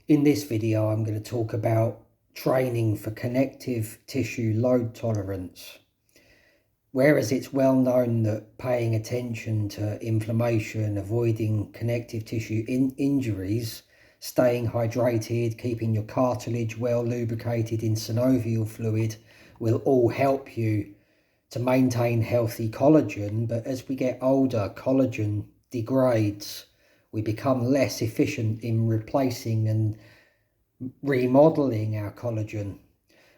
In this video, I'm going to talk about training for connective tissue load tolerance. Whereas it's well known that paying attention to inflammation, avoiding connective tissue injuries, staying hydrated, keeping your cartilage well lubricated in synovial fluid will all help you to maintain healthy collagen. But as we get older, collagen degrades. We become less efficient in replacing and remodeling our collagen.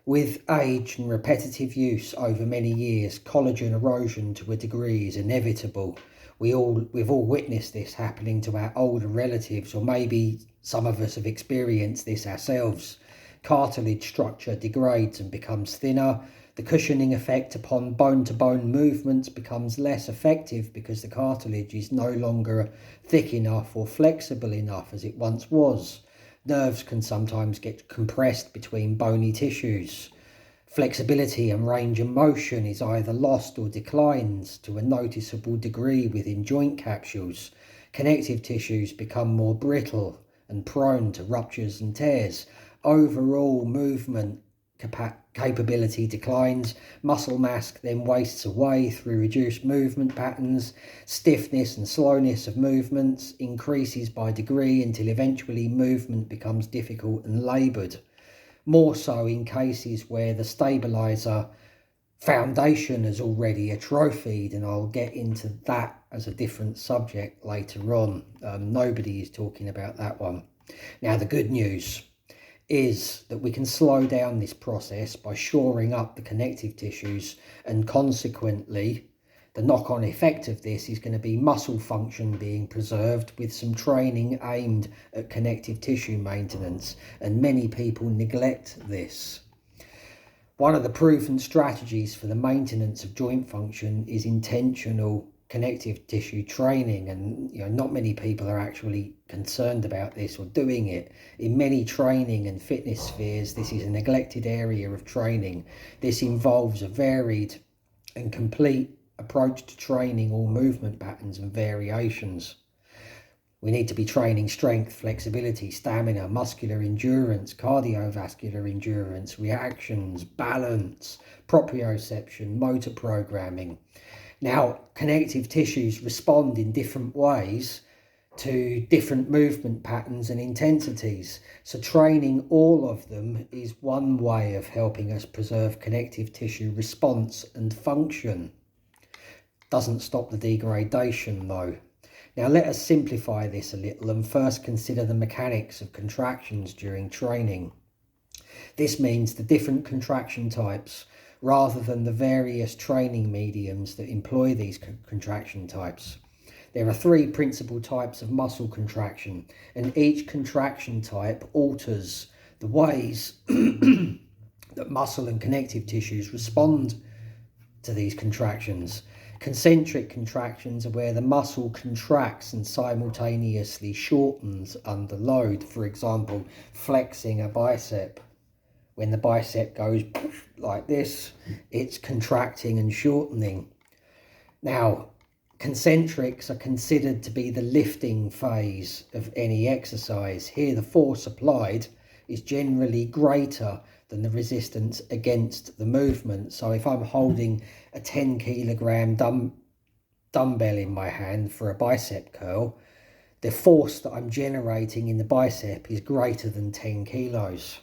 With age and repetitive use over many years, collagen erosion to a degree is inevitable. We've all witnessed this happening to our older relatives, or maybe some of us have experienced this ourselves. Cartilage structure degrades and becomes thinner. The cushioning effect upon bone-to-bone movements becomes less effective because the cartilage is no longer thick enough or flexible enough as it once was. Nerves can sometimes get compressed between bony tissues. Flexibility and range of motion is either lost or declines to a noticeable degree within joint capsules. Connective tissues become more brittle and prone to ruptures and tears. Overall movement capability declines. Muscle mass then wastes away through reduced movement patterns. Stiffness and slowness of movements increases by degree until eventually movement becomes difficult and laboured. More so in cases where the stabiliser foundation is already atrophied, and I'll get into that as a different subject later on. Nobody is talking about that one. Now, the good news is that we can slow down this process by shoring up the connective tissues, and consequently the knock-on effect of this is going to be muscle function being preserved with some training aimed at connective tissue maintenance, and many people neglect this. One of the proven strategies for the maintenance of joint function is intentional connective tissue training, and not many people are actually concerned about this or doing it. In many training and fitness spheres, this is a neglected area of training. This involves a varied and complete approach to training all movement patterns and variations. We need to be training strength, flexibility, stamina, muscular endurance, cardiovascular endurance, reactions, balance, proprioception, motor programming. Now, connective tissues respond in different ways to different movement patterns and intensities. So training all of them is one way of helping us preserve connective tissue response and function. Doesn't stop the degradation though. Now let us simplify this a little and first consider the mechanics of contractions during training. This means the different contraction types rather than the various training mediums that employ these contraction types. There are three principal types of muscle contraction, and each contraction type alters the ways that muscle and connective tissues respond to these contractions. Concentric contractions are where the muscle contracts and simultaneously shortens under load. For example, flexing a bicep. When the bicep goes like this, it's contracting and shortening. Now, concentrics are considered to be the lifting phase of any exercise. Here, the force applied is generally greater than the resistance against the movement. So if I'm holding a 10 kilogram dumbbell in my hand for a bicep curl, the force that I'm generating in the bicep is greater than 10 kilos.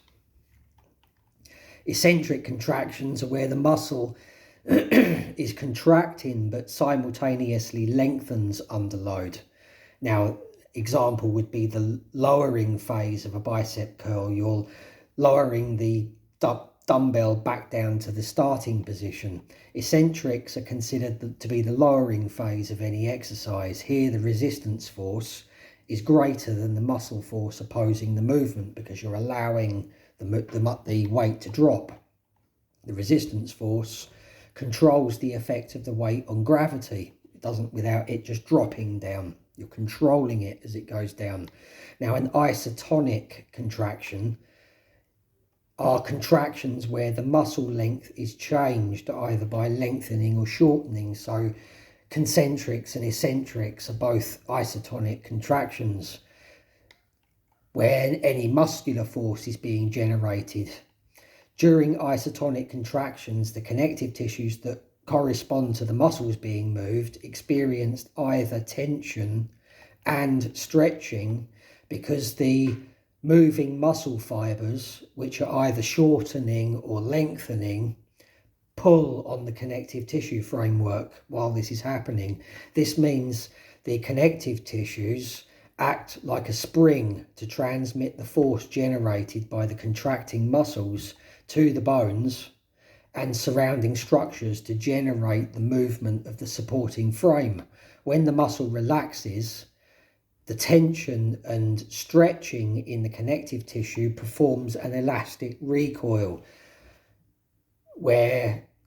Eccentric contractions are where the muscle is contracting but simultaneously lengthens under load. Now, example would be the lowering phase of a bicep curl. You're lowering the dumbbell back down to the starting position. Eccentrics are considered to be the lowering phase of any exercise. Here, the resistance force is greater than the muscle force opposing the movement because you're allowing the weight to drop. The resistance force controls the effect of the weight on gravity. It doesn't without it just dropping down. You're controlling it as it goes down. Now, an isotonic contraction are contractions where the muscle length is changed either by lengthening or shortening. So concentrics and eccentrics are both isotonic contractions. where any muscular force is being generated. During isotonic contractions, the connective tissues that correspond to the muscles being moved experienced either tension and stretching, because the moving muscle fibers, which are either shortening or lengthening, pull on the connective tissue framework while this is happening. This means the connective tissues act like a spring to transmit the force generated by the contracting muscles to the bones and surrounding structures to generate the movement of the supporting frame. When the muscle relaxes, the tension and stretching in the connective tissue performs an elastic recoil,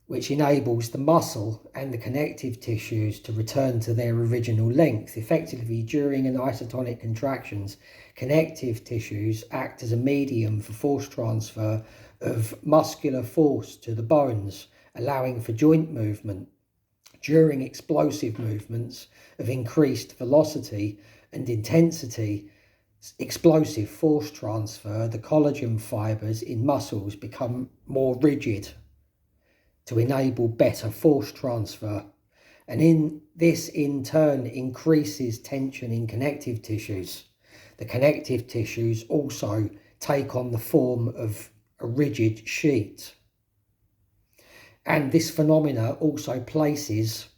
which enables the muscle and the connective tissues to return to their original length. Effectively, during an isotonic contractions, connective tissues act as a medium for force transfer of muscular force to the bones, allowing for joint movement. During explosive movements of increased velocity and intensity, explosive force transfer, the collagen fibers in muscles become more rigid to enable better force transfer. And in turn increases tension in connective tissues. The connective tissues also take on the form of a rigid sheet. And this phenomena also places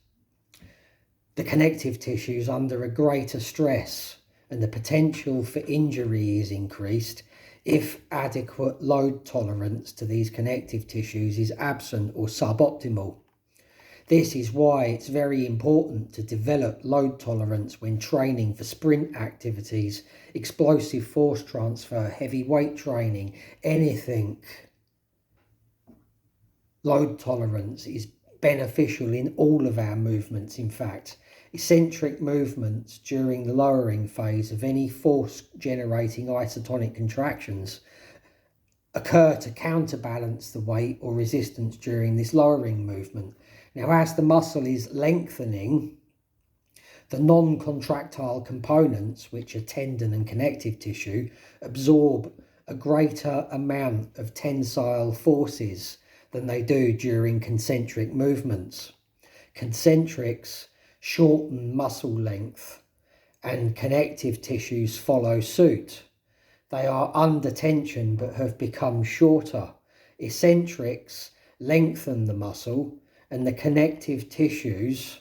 the connective tissues under a greater stress, and the potential for injury is increased if adequate load tolerance to these connective tissues is absent or suboptimal. This is why it's very important to develop load tolerance when training for sprint activities, explosive force transfer, heavy weight training, anything. Load tolerance is beneficial in all of our movements. In fact, eccentric movements during the lowering phase of any force generating isotonic contractions occur to counterbalance the weight or resistance during this lowering movement. Now, as the muscle is lengthening, the non-contractile components, which are tendon and connective tissue, absorb a greater amount of tensile forces than they do during concentric movements. Concentrics shorten muscle length and connective tissues follow suit. They are under tension but have become shorter. Eccentrics lengthen the muscle and the connective tissues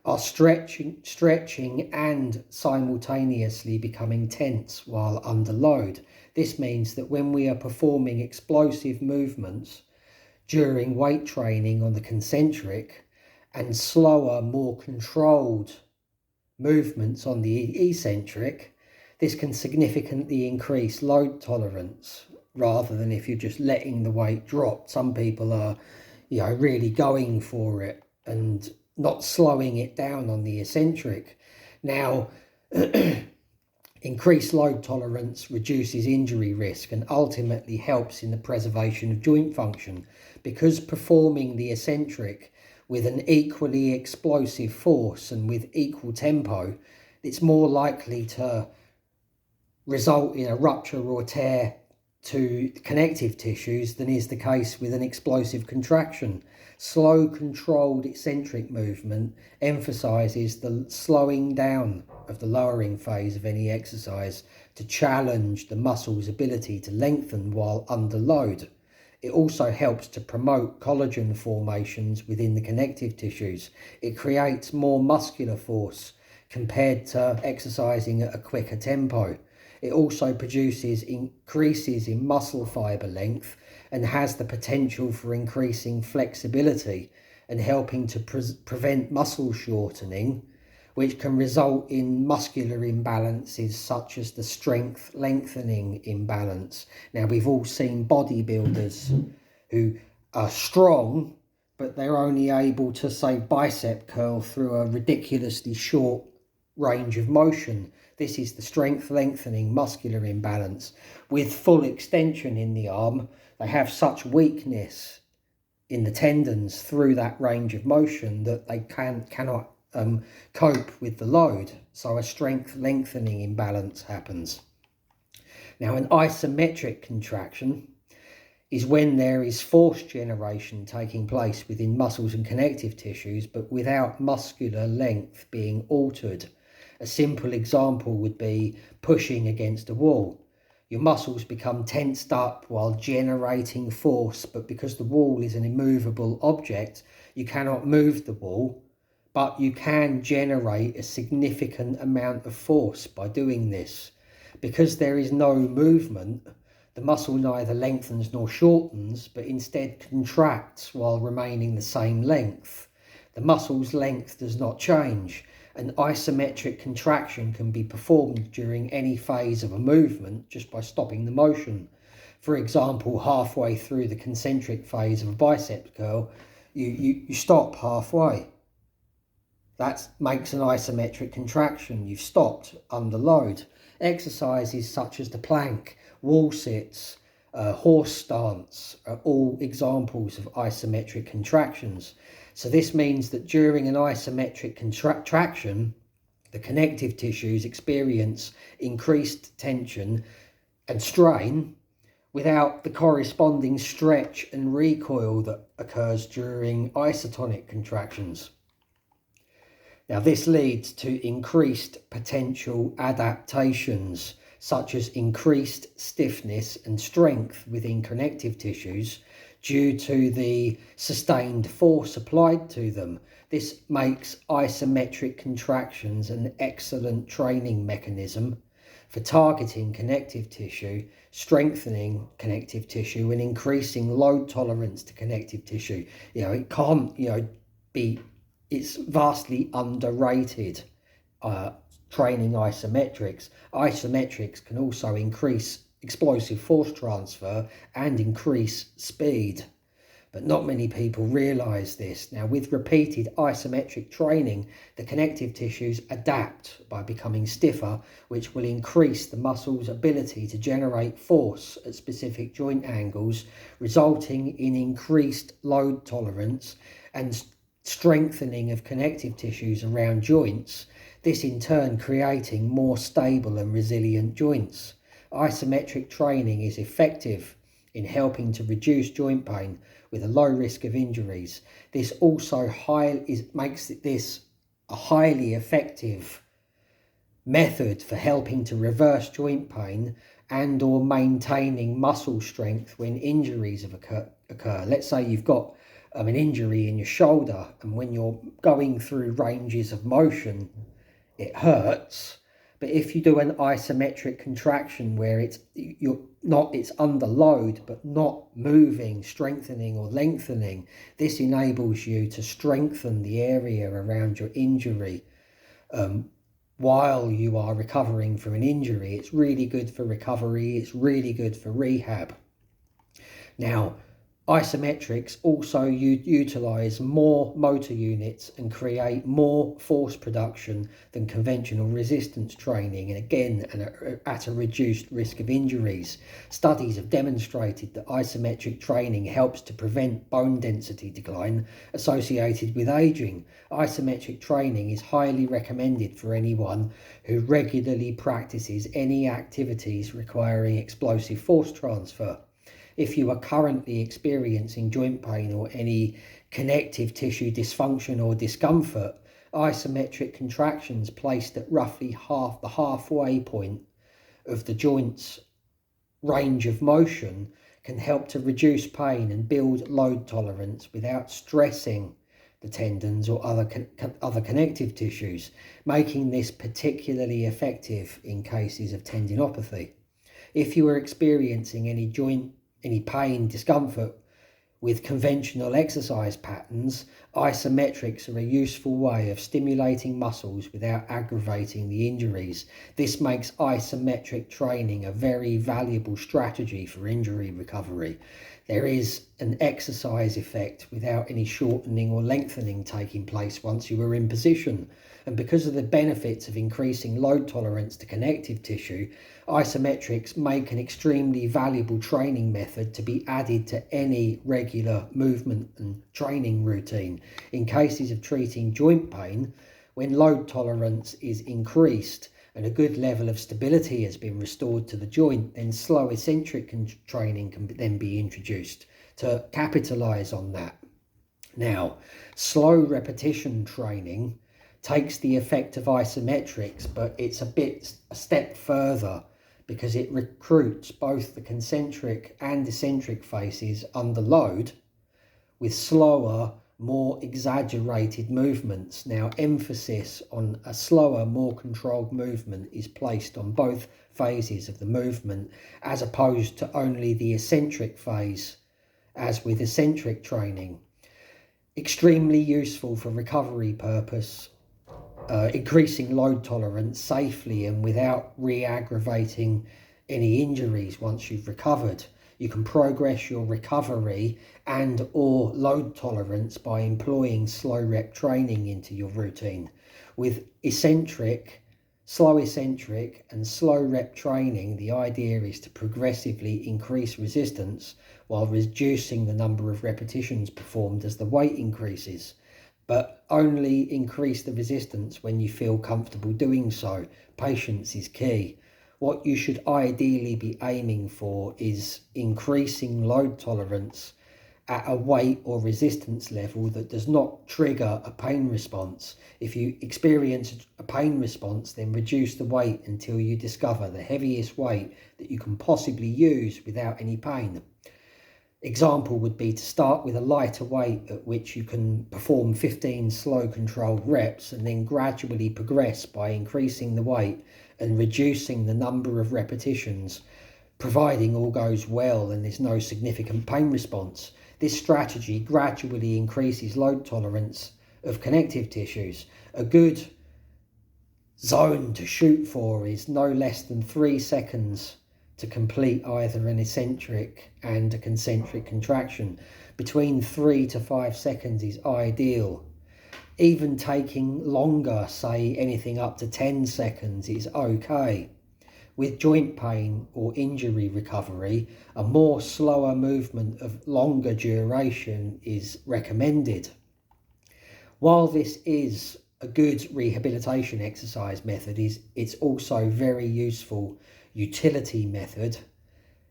are stretching and simultaneously becoming tense while under load. This means that when we are performing explosive movements during weight training on the concentric and slower, more controlled movements on the eccentric, this can significantly increase load tolerance rather than if you're just letting the weight drop. Some people are, really going for it and not slowing it down on the eccentric. Now, increased load tolerance reduces injury risk and ultimately helps in the preservation of joint function, because performing the eccentric with an equally explosive force and with equal tempo, it's more likely to result in a rupture or tear to connective tissues than is the case with an explosive contraction. Slow, controlled eccentric movement emphasizes the slowing down of the lowering phase of any exercise to challenge the muscle's ability to lengthen while under load. It also helps to promote collagen formations within the connective tissues. It creates more muscular force compared to exercising at a quicker tempo. It also produces increases in muscle fibre length and has the potential for increasing flexibility and helping to prevent muscle shortening, which can result in muscular imbalances such as the strength lengthening imbalance. Now, we've all seen bodybuilders who are strong, but they're only able to, say, bicep curl through a ridiculously short range of motion. This is the strength lengthening muscular imbalance. With full extension in the arm, they have such weakness in the tendons through that range of motion that they cannot cope with the load. So a strength lengthening imbalance happens. Now, an isometric contraction is when there is force generation taking place within muscles and connective tissues, but without muscular length being altered. A simple example would be pushing against a wall. Your muscles become tensed up while generating force, but because the wall is an immovable object, you cannot move the wall, but you can generate a significant amount of force by doing this. Because there is no movement, the muscle neither lengthens nor shortens, but instead contracts while remaining the same length. The muscle's length does not change. An isometric contraction can be performed during any phase of a movement just by stopping the motion. For example, halfway through the concentric phase of a biceps curl, you stop halfway. That makes an isometric contraction. You've stopped under load. Exercises such as the plank, wall sits, horse stance are all examples of isometric contractions. So this means that during an isometric contraction, the connective tissues experience increased tension and strain without the corresponding stretch and recoil that occurs during isotonic contractions. Now, this leads to increased potential adaptations, such as increased stiffness and strength within connective tissues due to the sustained force applied to them. This makes isometric contractions an excellent training mechanism for targeting connective tissue, strengthening connective tissue, and increasing load tolerance to connective tissue. It can't, it's vastly underrated. Training isometrics. Isometrics can also increase explosive force transfer and increase speed, but not many people realise this. Now, with repeated isometric training, the connective tissues adapt by becoming stiffer, which will increase the muscle's ability to generate force at specific joint angles, resulting in increased load tolerance and strengthening of connective tissues around joints. This in turn creating more stable and resilient joints. Isometric training is effective in helping to reduce joint pain with a low risk of injuries. This also makes this a highly effective method for helping to reverse joint pain and or maintaining muscle strength when injuries have occur. Let's say you've got an injury in your shoulder, and when you're going through ranges of motion, it hurts. But if you do an isometric contraction where it's under load but not moving, strengthening or lengthening, this enables you to strengthen the area around your injury while you are recovering from an injury. It's really good for recovery. It's really good for rehab. Now, isometrics also utilise more motor units and create more force production than conventional resistance training, and again at a reduced risk of injuries. Studies have demonstrated that isometric training helps to prevent bone density decline associated with ageing. Isometric training is highly recommended for anyone who regularly practices any activities requiring explosive force transfer. If you are currently experiencing joint pain or any connective tissue dysfunction or discomfort, isometric contractions placed at roughly the halfway point of the joint's range of motion can help to reduce pain and build load tolerance without stressing the tendons or other connective tissues, making this particularly effective in cases of tendinopathy. If you are experiencing any pain, discomfort with conventional exercise patterns, isometrics are a useful way of stimulating muscles without aggravating the injuries. This makes isometric training a very valuable strategy for injury recovery. There is an exercise effect without any shortening or lengthening taking place once you are in position. And because of the benefits of increasing load tolerance to connective tissue, isometrics make an extremely valuable training method to be added to any regular movement and training routine. In cases of treating joint pain, when load tolerance is increased, and a good level of stability has been restored to the joint, then slow eccentric training can then be introduced to capitalise on that. Now, slow repetition training takes the effect of isometrics, but it's a step further because it recruits both the concentric and eccentric phases under load with slower, more exaggerated movements. Now, emphasis on a slower, more controlled movement is placed on both phases of the movement as opposed to only the eccentric phase, as with eccentric training. Extremely useful for recovery purpose, increasing load tolerance safely and without re-aggravating any injuries once you've recovered. You can progress your recovery and or load tolerance by employing slow rep training into your routine. With slow eccentric and slow rep training, the idea is to progressively increase resistance while reducing the number of repetitions performed as the weight increases, but only increase the resistance when you feel comfortable doing so. Patience is key. What you should ideally be aiming for is increasing load tolerance at a weight or resistance level that does not trigger a pain response. If you experience a pain response, then reduce the weight until you discover the heaviest weight that you can possibly use without any pain. Example would be to start with a lighter weight at which you can perform 15 slow controlled reps and then gradually progress by increasing the weight and reducing the number of repetitions, providing all goes well and there's no significant pain response. This strategy gradually increases load tolerance of connective tissues. A good zone to shoot for is no less than 3 seconds to complete either an eccentric and a concentric contraction. Between 3 to 5 seconds is ideal. Even taking longer, say anything up to 10 seconds, is okay. With joint pain or injury recovery, a more slower movement of longer duration is recommended. While this is a good rehabilitation exercise method, it's also very useful utility method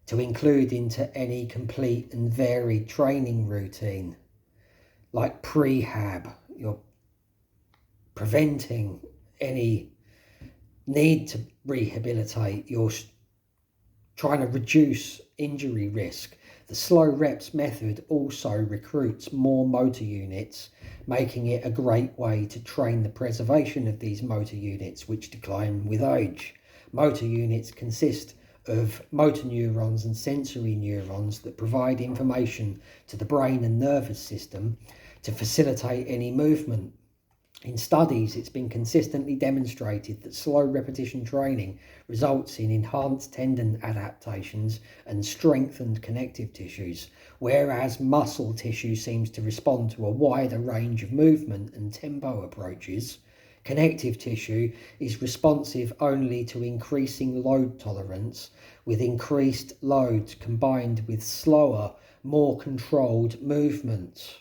to include into any complete and varied training routine. Like prehab, you're preventing any need to rehabilitate, you're trying to reduce injury risk. The slow reps method also recruits more motor units, making it a great way to train the preservation of these motor units, which decline with age. Motor units consist of motor neurons and sensory neurons that provide information to the brain and nervous system to facilitate any movement. In studies, it's been consistently demonstrated that slow repetition training results in enhanced tendon adaptations and strengthened connective tissues, whereas muscle tissue seems to respond to a wider range of movement and tempo approaches. Connective tissue is responsive only to increasing load tolerance, with increased loads combined with slower, more controlled movements.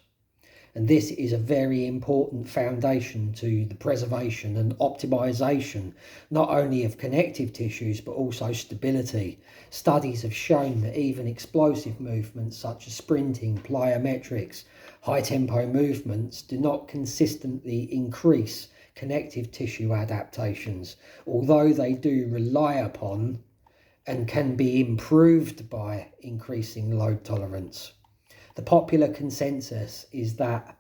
And this is a very important foundation to the preservation and optimization, not only of connective tissues, but also stability. Studies have shown that even explosive movements such as sprinting, plyometrics, high tempo movements do not consistently increase connective tissue adaptations, although they do rely upon and can be improved by increasing load tolerance. The popular consensus is that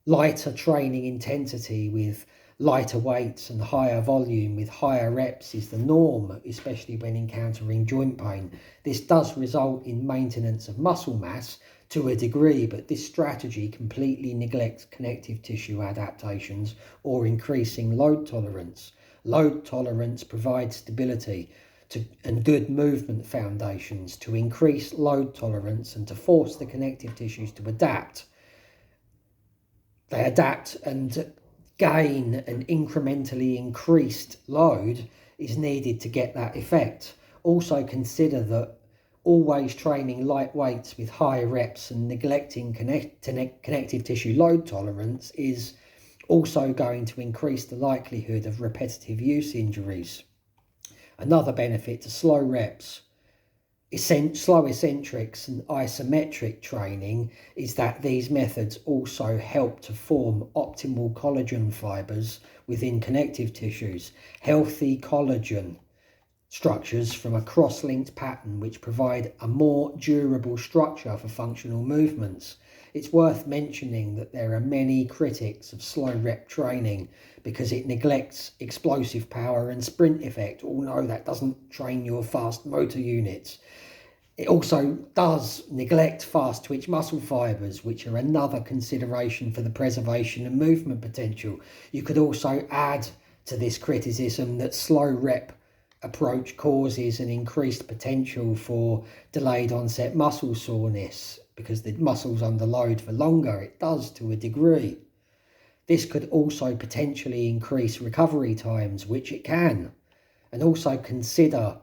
lighter training intensity with lighter weights and higher volume with higher reps is the norm, especially when encountering joint pain. This does result in maintenance of muscle mass to a degree, but this strategy completely neglects connective tissue adaptations or increasing load tolerance. Load tolerance provides stability and good movement foundations to increase load tolerance and to force the connective tissues to adapt. They adapt and gain an incrementally increased load is needed to get that effect. Also consider that always training light weights with high reps and neglecting connective tissue load tolerance is also going to increase the likelihood of repetitive use injuries. Another benefit to slow reps, slow eccentrics and isometric training is that these methods also help to form optimal collagen fibres within connective tissues, healthy collagen structures from a cross-linked pattern which provide a more durable structure for functional movements. It's worth mentioning that there are many critics of slow rep training because it neglects explosive power and sprint effect. All know that doesn't train your fast motor units. It also does neglect fast twitch muscle fibres, which are another consideration for the preservation and movement potential. You could also add to this criticism that slow rep approach causes an increased potential for delayed onset muscle soreness because the muscle's under load for longer. It does to a degree. This could also potentially increase recovery times, which it can, and also consider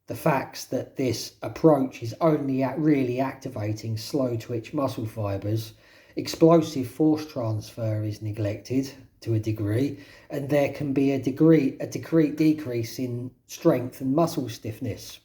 the facts that this approach is only really activating slow twitch muscle fibres. Explosive force transfer is neglected to a degree, and there can be a decrease in strength and muscle stiffness.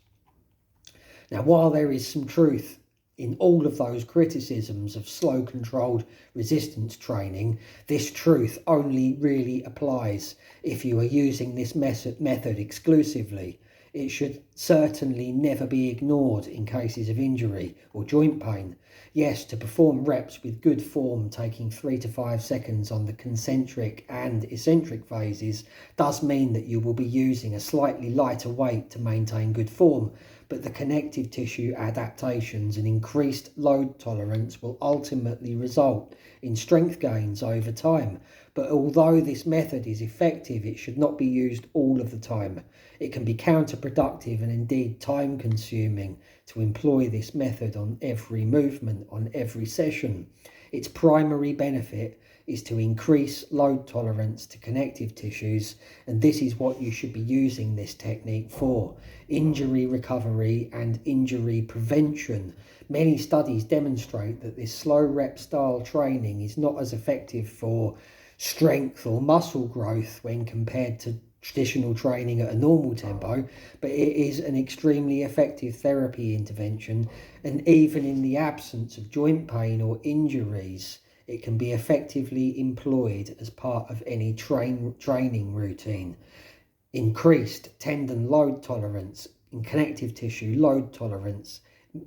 Now, while there is some truth in all of those criticisms of slow controlled resistance training, this truth only really applies if you are using this method exclusively. It should certainly never be ignored in cases of injury or joint pain. Yes, to perform reps with good form, taking 3 to 5 seconds on the concentric and eccentric phases does mean that you will be using a slightly lighter weight to maintain good form, but the connective tissue adaptations and increased load tolerance will ultimately result in strength gains over time. But although this method is effective, it should not be used all of the time. It can be counterproductive and indeed time-consuming to employ this method on every movement, on every session. Its primary benefit is to increase load tolerance to connective tissues, and this is what you should be using this technique for: injury recovery and injury prevention. Many studies demonstrate that this slow rep style training is not as effective for strength or muscle growth when compared to traditional training at a normal tempo, but it is an extremely effective therapy intervention, and even in the absence of joint pain or injuries, it can be effectively employed as part of any training routine. Increased tendon load tolerance and connective tissue load tolerance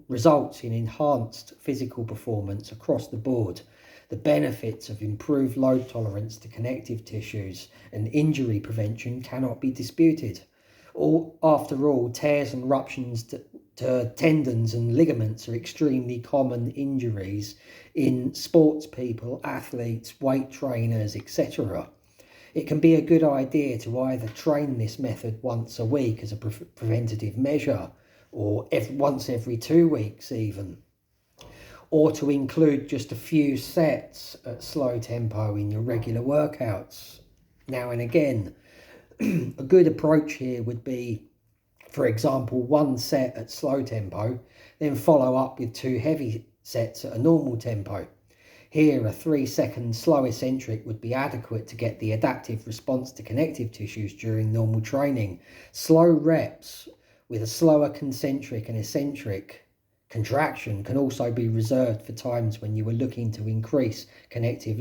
results in enhanced physical performance across the board. The benefits of improved load tolerance to connective tissues and injury prevention cannot be disputed. After all, tears and ruptures to tendons and ligaments are extremely common injuries in sports people, athletes, weight trainers, etc. It can be a good idea to either train this method once a week as a preventative measure, or once every 2 weeks even, or to include just a few sets at slow tempo in your regular workouts now and again. A good approach here would be, for example, 1 set at slow tempo, then follow up with 2 heavy sets at a normal tempo. Here, a 3-second slow eccentric would be adequate to get the adaptive response to connective tissues during normal training. Slow reps with a slower concentric and eccentric contraction can also be reserved for times when you are looking to increase connective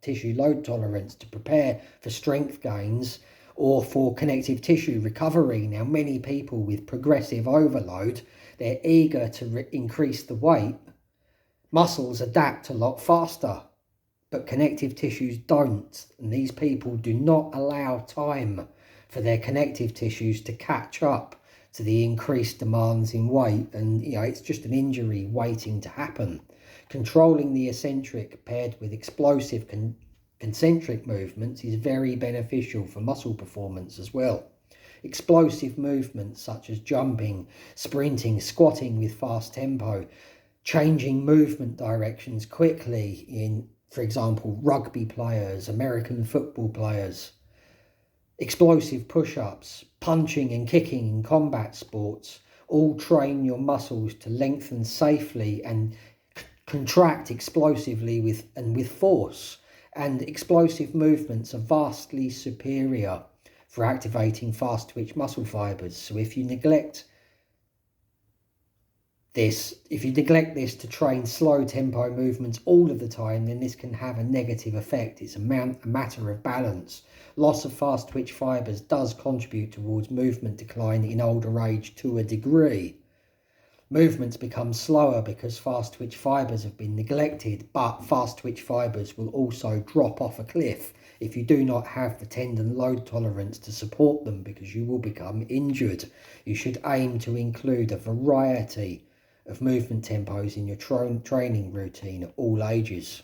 tissue load tolerance to prepare for strength gains or for connective tissue recovery. Now, many people with progressive overload, they're eager to increase the weight. Muscles adapt a lot faster, but connective tissues don't, and these people do not allow time for their connective tissues to catch up to the increased demands in weight, and it's just an injury waiting to happen. Controlling the eccentric paired with explosive concentric movements is very beneficial for muscle performance as well. Explosive movements such as jumping, sprinting, squatting with fast tempo, changing movement directions quickly in, for example, rugby players, American football players, explosive push-ups, punching and kicking in combat sports, all train your muscles to lengthen safely and contract explosively with force. And explosive movements are vastly superior for activating fast twitch muscle fibers. So if you neglect this to train slow tempo movements all of the time, then this can have a negative effect. It's a matter of balance. Loss of fast twitch fibers does contribute towards movement decline in older age to a degree. Movements become slower because fast twitch fibers have been neglected, but fast twitch fibers will also drop off a cliff if you do not have the tendon load tolerance to support them, because you will become injured. You should aim to include a variety of movement tempos in your training routine at all ages.